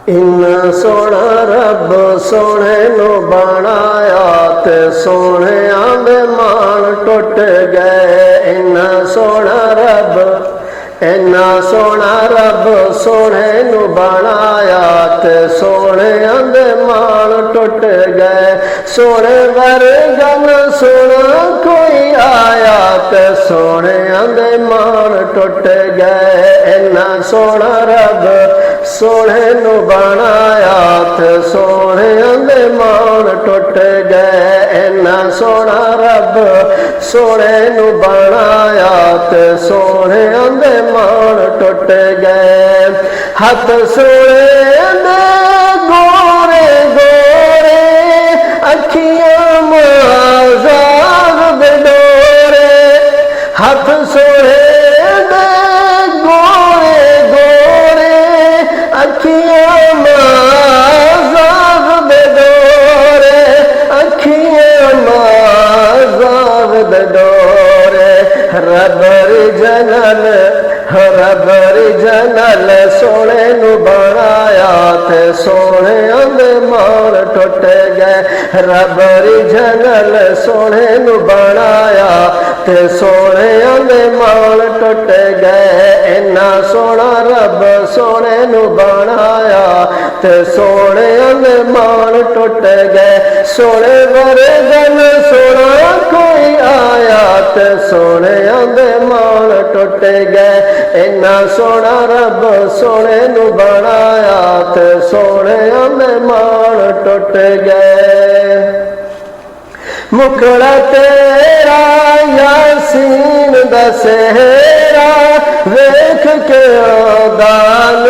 इन्ना सोना रब सोने नू बनाया ते सोने दे मान टुट गए। इन्ना सोना रब सोने नू बनाया ते सोने दे मान टुट गए। सोने वर्गा न सोना कोई आया ते सोने दे मान टुट गए। इन्ना सोना रब सोने नू बनाया ते सोने दे मान टुट गए। इन्ना सोना रब सोने नू बनाया ते सोने दे मान टुट गए। हाथ सोने दे गोरे गोरे अखियां माज़ाग दे डोरे। हाथ सोने दे गोरे गोरे अखियां माज़ाग दे डोरे। अखियां माज़ाग दे डोरे। रबर जनल सोने नू बनाया ते सोने दे मान टुट गए। रबर जनल सोने नू बनाया ते सोने दे मान टुट गए। इन्ना सोना रब सोने नू बनाया ते सोने दे मान टुट गए। सोने वर्गन सोना कोई आया ते सोने दे मान टुट गए। इन्ना सोना रब सोने नू बनाया ते सोने दे मान टुट गए। मुखड़ा तेरा यासीन दा सेहरा वेख के दान